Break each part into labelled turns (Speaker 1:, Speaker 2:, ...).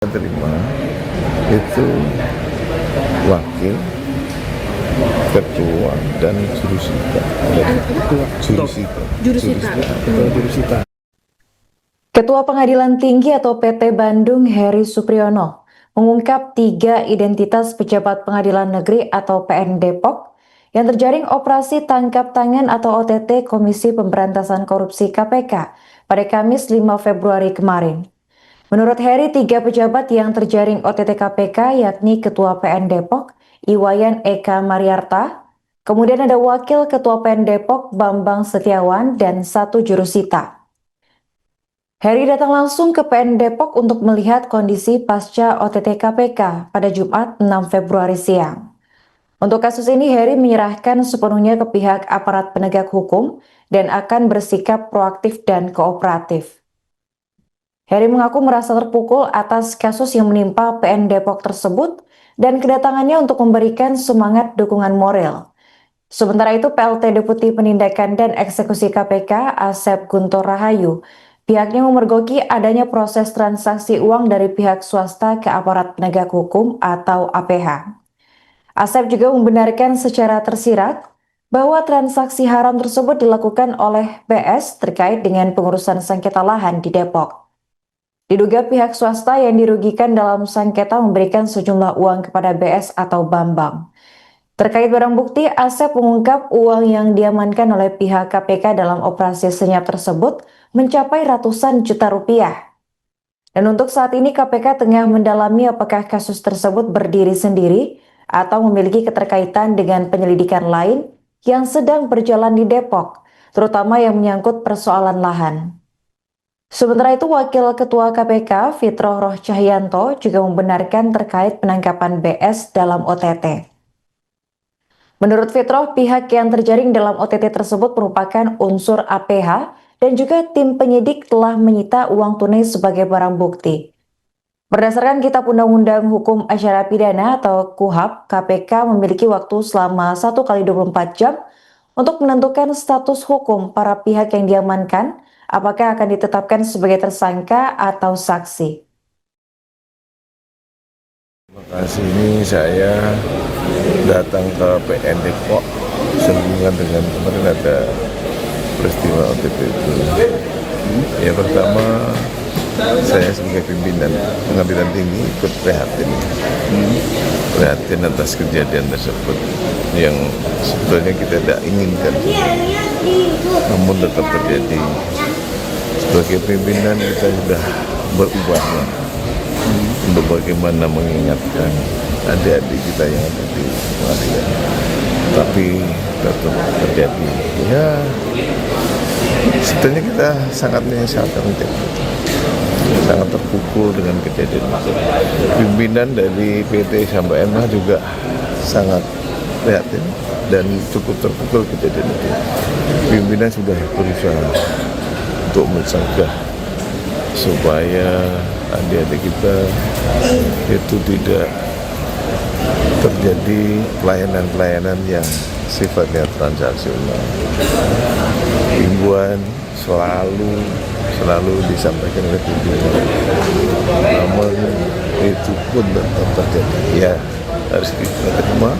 Speaker 1: Terima itu wakil ketua dan jurusita.
Speaker 2: Ketua Pengadilan Tinggi atau PT Bandung Heri Supriyono mengungkap 3 identitas pejabat Pengadilan Negeri atau PN Depok yang terjaring operasi tangkap tangan atau OTT Komisi Pemberantasan Korupsi KPK pada Kamis 5 Februari kemarin. Menurut Heri, 3 pejabat yang terjaring OTT KPK yakni Ketua PN Depok, Iwayan Eka Mariarta, kemudian ada Wakil Ketua PN Depok, Bambang Setiawan, dan 1 jurusita. Heri datang langsung ke PN Depok untuk melihat kondisi pasca OTT KPK pada Jumat 6 Februari siang. Untuk kasus ini, Heri menyerahkan sepenuhnya ke pihak aparat penegak hukum dan akan bersikap proaktif dan kooperatif. Heri mengaku merasa terpukul atas kasus yang menimpa PN Depok tersebut dan kedatangannya untuk memberikan semangat dukungan moral. Sementara itu, PLT Deputi Penindakan dan Eksekusi KPK, Asep Guntur Rahayu, pihaknya memergoki adanya proses transaksi uang dari pihak swasta ke aparat penegak hukum atau APH. Asep juga membenarkan secara tersirat bahwa transaksi haram tersebut dilakukan oleh PS terkait dengan pengurusan sengketa lahan di Depok. Diduga pihak swasta yang dirugikan dalam sengketa memberikan sejumlah uang kepada BS atau Bambang. Terkait barang bukti, Asep mengungkap uang yang diamankan oleh pihak KPK dalam operasi senyap tersebut mencapai ratusan juta rupiah. Dan untuk saat ini KPK tengah mendalami apakah kasus tersebut berdiri sendiri atau memiliki keterkaitan dengan penyelidikan lain yang sedang berjalan di Depok, terutama yang menyangkut persoalan lahan. Sementara itu, Wakil Ketua KPK, Fitroh Roh Cahyanto, juga membenarkan terkait penangkapan BS dalam OTT. Menurut Fitroh, pihak yang terjaring dalam OTT tersebut merupakan unsur APH dan juga tim penyidik telah menyita uang tunai sebagai barang bukti. Berdasarkan Kitab Undang-Undang Hukum Acara Pidana atau KUHAP, KPK memiliki waktu selama 1x24 jam untuk menentukan status hukum para pihak yang diamankan, apakah akan ditetapkan sebagai tersangka atau saksi.
Speaker 1: Terima kasih, ini saya datang ke PN Depok sehubungan dengan kemarin ada peristiwa OTT itu. Ya, pertama saya sebagai pimpinan Pengadilan Tinggi ikut prihatin atas kejadian tersebut yang sebetulnya kita tidak inginkan, namun tetap terjadi. Sebagai pimpinan kita sudah berupaya untuk bagaimana mengingatkan adik-adik kita yang ada di pengadilan, tapi tetap terjadi. Ya, sebetulnya kita sangat menyesalkan, sangat terpukul dengan kejadian itu. Pimpinan dari PT sampai MH juga sangat prihatin dan cukup terpukul kejadian itu. Pimpinan sudah berusaha untuk mencegah supaya adik-adik kita itu tidak terjadi pelayanan-pelayanan yang sifatnya transaksional. Himbauan selalu disampaikan oleh pimpinan, namun itu pun tetap terjadi. Ya, harus kita terima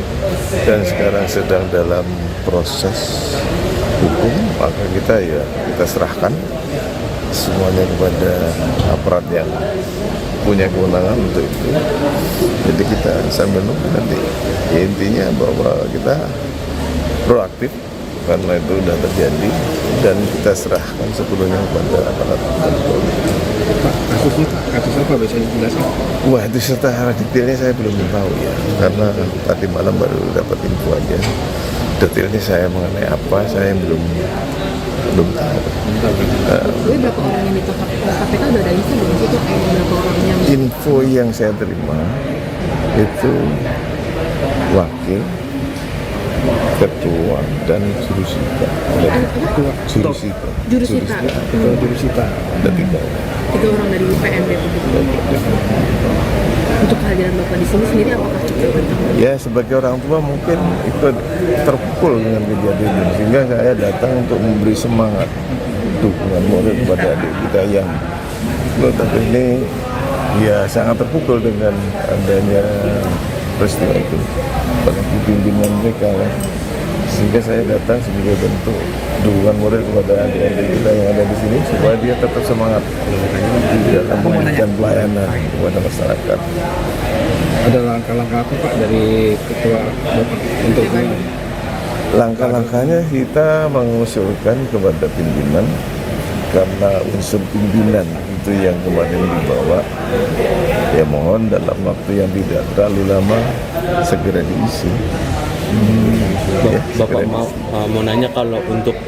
Speaker 1: dan sekarang sedang dalam proses hukum, maka kita serahkan semuanya kepada aparat yang punya kewenangan untuk itu. Jadi kita sambil nunggu nanti. Ya, intinya bahwa kita proaktif karena itu sudah terjadi dan kita serahkan sepenuhnya kepada aparat.
Speaker 3: Pak, kasus apa bisa dijelaskan?
Speaker 1: Wah, itu secara detailnya saya belum tahu ya, karena tadi malam baru dapat info aja. Detailnya saya mengenai apa saya belum tahu.
Speaker 4: Jadi berapa orang yang ditangkap KPK udah ada info belum sih tuh berapa orang yang?
Speaker 1: Info yang saya terima itu wakil ketua dan jurusita.
Speaker 4: Jurusita.
Speaker 1: Ada 3
Speaker 4: orang dari PN Depok. Untuk kehadiran Bapak di sini sendiri apakah cukup?
Speaker 1: Ya, sebagai orang tua mungkin ikut terpukul dengan kejadian ini, sehingga saya datang untuk memberi semangat dukungan moral kepada adik kita yang notabene Ya sangat terpukul dengan adanya peristiwa itu bagi pimpinan mereka kan. Sehingga saya datang sebagai bentuk dukungan moral kepada adik-adik kita yang ada di sini supaya dia tetap semangat di dalam memberikan pelayanan kepada masyarakat.
Speaker 3: Ada langkah-langkah apa Pak dari Ketua Bapak untuk
Speaker 1: Langkah-langkahnya kita mengusulkan kepada pimpinan karena unsur pimpinan itu yang kemarin dibawa, ya mohon dalam waktu yang tidak terlalu lama segera diisi.
Speaker 5: Bapak mau nanya kalau untuk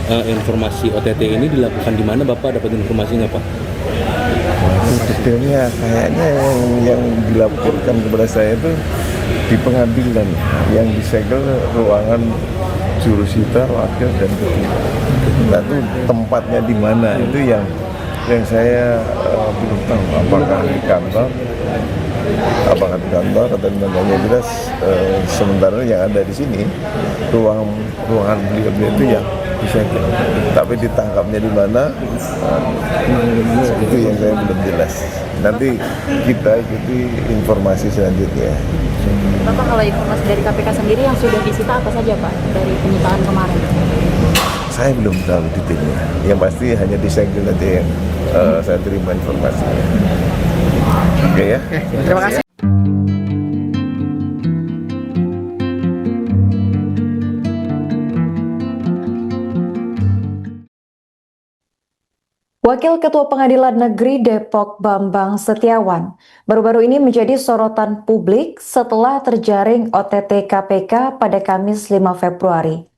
Speaker 5: informasi OTT ini dilakukan di mana, Bapak dapat informasinya Pak?
Speaker 1: Detailnya kayaknya yang dilaporkan kepada saya itu di pengadilan yang disegel ruangan jurusita, wakil dan ketua. Nah itu tempatnya di mana itu yang saya belum tahu apakah di kantor atau di mana. Yang jelas sementara yang ada di sini ruangan beliau itu yang disegel, tapi ditangkapnya di mana itu yang saya belum jelas. Nanti kita ikuti informasi selanjutnya.
Speaker 4: Bapak, kalau informasi dari KPK sendiri yang sudah disita apa saja Pak dari penyitaan kemarin?
Speaker 1: Saya belum tahu detailnya. Yang pasti hanya disegel aja yang saya terima informasinya. Oke ya.
Speaker 3: Terima kasih.
Speaker 2: Wakil Ketua Pengadilan Negeri Depok Bambang Setiawan baru-baru ini menjadi sorotan publik setelah terjaring OTT KPK pada Kamis 5 Februari.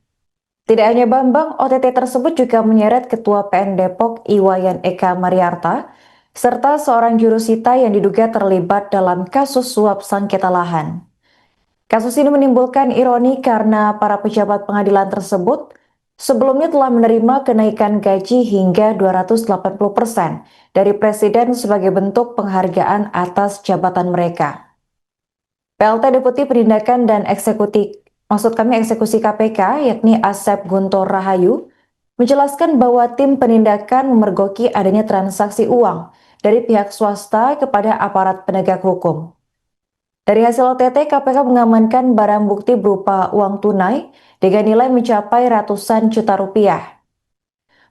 Speaker 2: Tidak hanya Bambang, OTT tersebut juga menyeret Ketua PN Depok Iwayan Eka Mariarta, serta seorang jurusita yang diduga terlibat dalam kasus suap sengketa lahan. Kasus ini menimbulkan ironi karena para pejabat pengadilan tersebut sebelumnya telah menerima kenaikan gaji hingga 280% dari Presiden sebagai bentuk penghargaan atas jabatan mereka. PLT Deputi Penindakan dan Eksekusi KPK, yakni Asep Guntur Rahayu, menjelaskan bahwa tim penindakan memergoki adanya transaksi uang dari pihak swasta kepada aparat penegak hukum. Dari hasil OTT, KPK mengamankan barang bukti berupa uang tunai dengan nilai mencapai ratusan juta rupiah.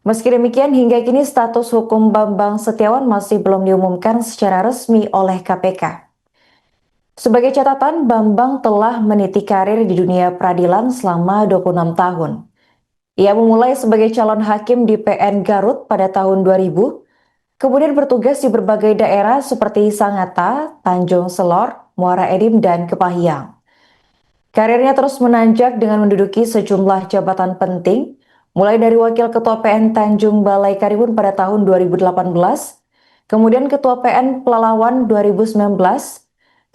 Speaker 2: Meski demikian, hingga kini status hukum Bambang Setiawan masih belum diumumkan secara resmi oleh KPK. Sebagai catatan, Bambang telah meniti karir di dunia peradilan selama 26 tahun. Ia memulai sebagai calon hakim di PN Garut pada tahun 2000, kemudian bertugas di berbagai daerah seperti Sangatta, Tanjung Selor, Muara Enim, dan Kepahyang. Karirnya terus menanjak dengan menduduki sejumlah jabatan penting, mulai dari Wakil Ketua PN Tanjung Balai Karimun pada tahun 2018, kemudian Ketua PN Pelalawan 2019,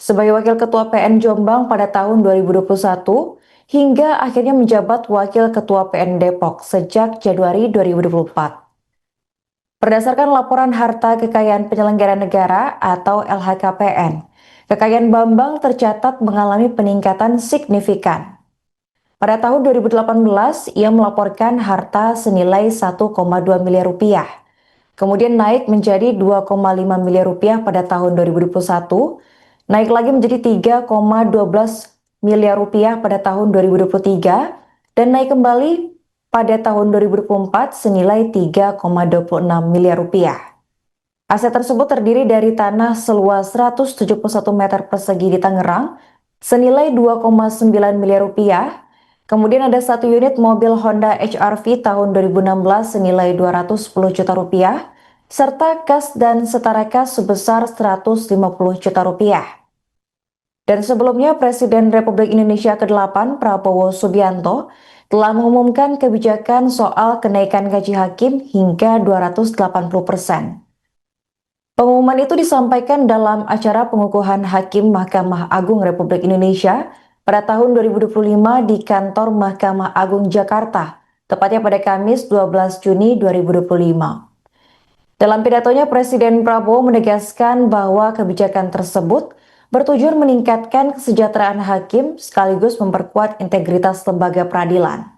Speaker 2: sebagai Wakil Ketua PN Jombang pada tahun 2021, hingga akhirnya menjabat Wakil Ketua PN Depok sejak Januari 2024. Berdasarkan laporan harta kekayaan penyelenggara negara atau LHKPN, kekayaan Bambang tercatat mengalami peningkatan signifikan. Pada tahun 2018, ia melaporkan harta senilai 1,2 miliar rupiah. Kemudian naik menjadi 2,5 miliar rupiah pada tahun 2021, naik lagi menjadi 3,12 miliar rupiah pada tahun 2023, dan naik kembali pada tahun 2024 senilai 3,26 miliar rupiah. Aset tersebut terdiri dari tanah seluas 171 meter persegi di Tangerang senilai 2,9 miliar rupiah. Kemudian ada satu unit mobil Honda HR-V tahun 2016 senilai 210 juta rupiah, serta kas dan setara kas sebesar 150 juta rupiah. Dan sebelumnya Presiden Republik Indonesia ke-8 Prabowo Subianto telah mengumumkan kebijakan soal kenaikan gaji hakim hingga 280%. Pengumuman itu disampaikan dalam acara pengukuhan Hakim Mahkamah Agung Republik Indonesia pada tahun 2025 di kantor Mahkamah Agung Jakarta, tepatnya pada Kamis 12 Juni 2025. Dalam pidatonya, Presiden Prabowo menegaskan bahwa kebijakan tersebut bertujuan meningkatkan kesejahteraan hakim sekaligus memperkuat integritas lembaga peradilan.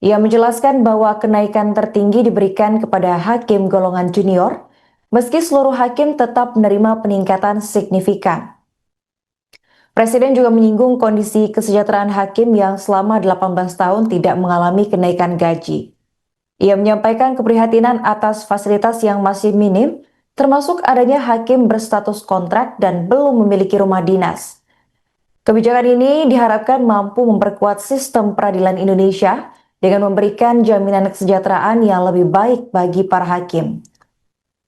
Speaker 2: Ia menjelaskan bahwa kenaikan tertinggi diberikan kepada hakim golongan junior meski seluruh hakim tetap menerima peningkatan signifikan. Presiden juga menyinggung kondisi kesejahteraan hakim yang selama 18 tahun tidak mengalami kenaikan gaji. Ia menyampaikan keprihatinan atas fasilitas yang masih minim, termasuk adanya hakim berstatus kontrak dan belum memiliki rumah dinas. Kebijakan ini diharapkan mampu memperkuat sistem peradilan Indonesia dengan memberikan jaminan kesejahteraan yang lebih baik bagi para hakim.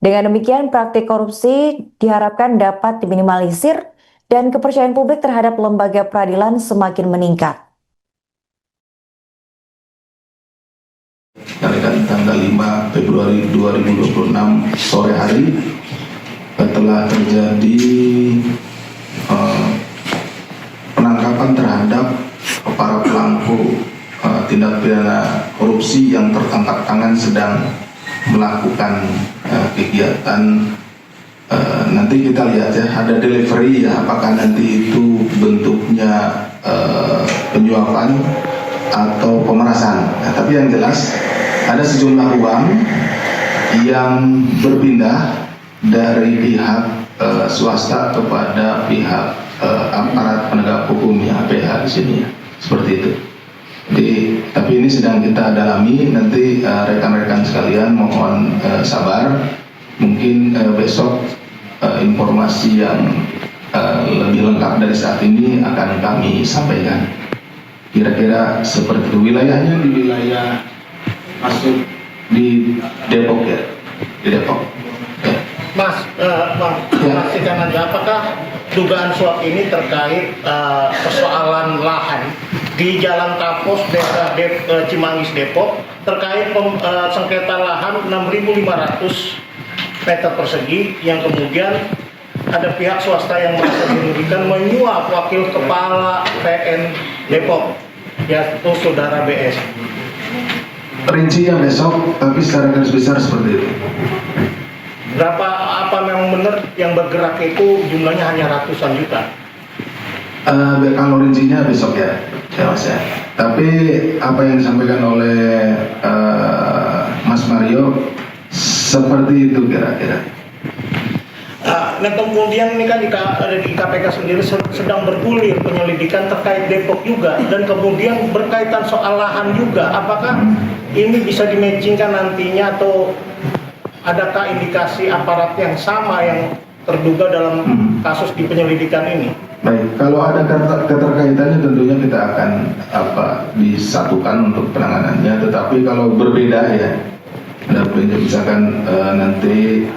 Speaker 2: Dengan demikian, praktik korupsi diharapkan dapat diminimalisir dan kepercayaan publik terhadap lembaga peradilan semakin meningkat.
Speaker 6: Rekan tanggal 5 Februari 2026 sore hari telah terjadi penangkapan terhadap para pelaku tindak pidana korupsi yang tertangkap tangan sedang melakukan kegiatan. Nanti kita lihat ya, ada delivery ya, apakah nanti itu bentuknya penyuapan atau pemerasan. Nah, tapi yang jelas ada sejumlah uang yang berpindah dari pihak swasta kepada pihak aparat penegak hukum ya, APH di sini ya, seperti itu. Jadi, tapi ini sedang kita dalami. Nanti rekan-rekan sekalian mohon sabar. Mungkin besok informasi yang lebih lengkap dari saat ini akan kami sampaikan. Kira-kira seperti itu. Wilayahnya di wilayah masuk di Depok ya, di Depok. Ya.
Speaker 7: Mas, Bang, pastikan aja apakah dugaan suap ini terkait persoalan lahan di Jalan Tapos, Desa Cimanggis, Depok, terkait sengketa lahan 6.500 meter persegi yang kemudian ada pihak swasta yang merasa dirugikan menyuap wakil kepala PN Depok, yaitu saudara BS.
Speaker 6: Rincinya besok, tapi secara garis besar seperti itu.
Speaker 7: Berapa, apa memang benar yang bergerak itu jumlahnya hanya ratusan juta?
Speaker 6: Kalau rincinya besok ya Mas ya. Tapi apa yang disampaikan oleh Mas Mario seperti itu kira-kira.
Speaker 7: Nah kemudian ini kan di KPK sendiri sedang bergulir penyelidikan terkait Depok juga, dan kemudian berkaitan soal lahan juga. Apakah ini bisa dimatchingkan nantinya, atau adakah indikasi aparat yang sama yang terduga dalam kasus di penyelidikan ini?
Speaker 6: Baik, kalau ada keterkaitannya tentunya kita akan disatukan untuk penanganannya. Tetapi kalau berbeda ya, misalkan nanti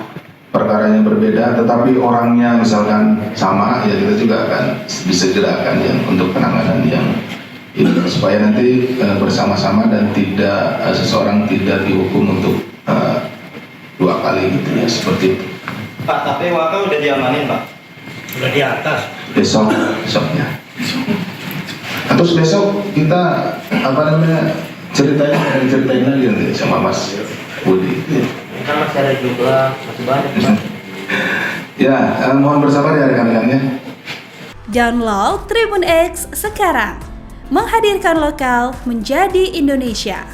Speaker 6: perkaranya berbeda, tetapi orangnya misalkan sama, ya kita juga akan disegerakan yang untuk penanganan yang ini, supaya nanti bersama-sama dan tidak seseorang tidak dihukum untuk dua kali gitu ya, seperti itu.
Speaker 8: Pak, tapi Waka udah diamanin Pak?
Speaker 7: Udah di atas.
Speaker 6: Besoknya. Terus besok kita ceritain lagi nanti sama Mas Budi.
Speaker 8: Kan masih ada jumlah, masih banyak Pak.
Speaker 6: Ya, mohon bersabar ya rekan-rekannya.
Speaker 9: Download Tribun X sekarang, menghadirkan lokal menjadi Indonesia.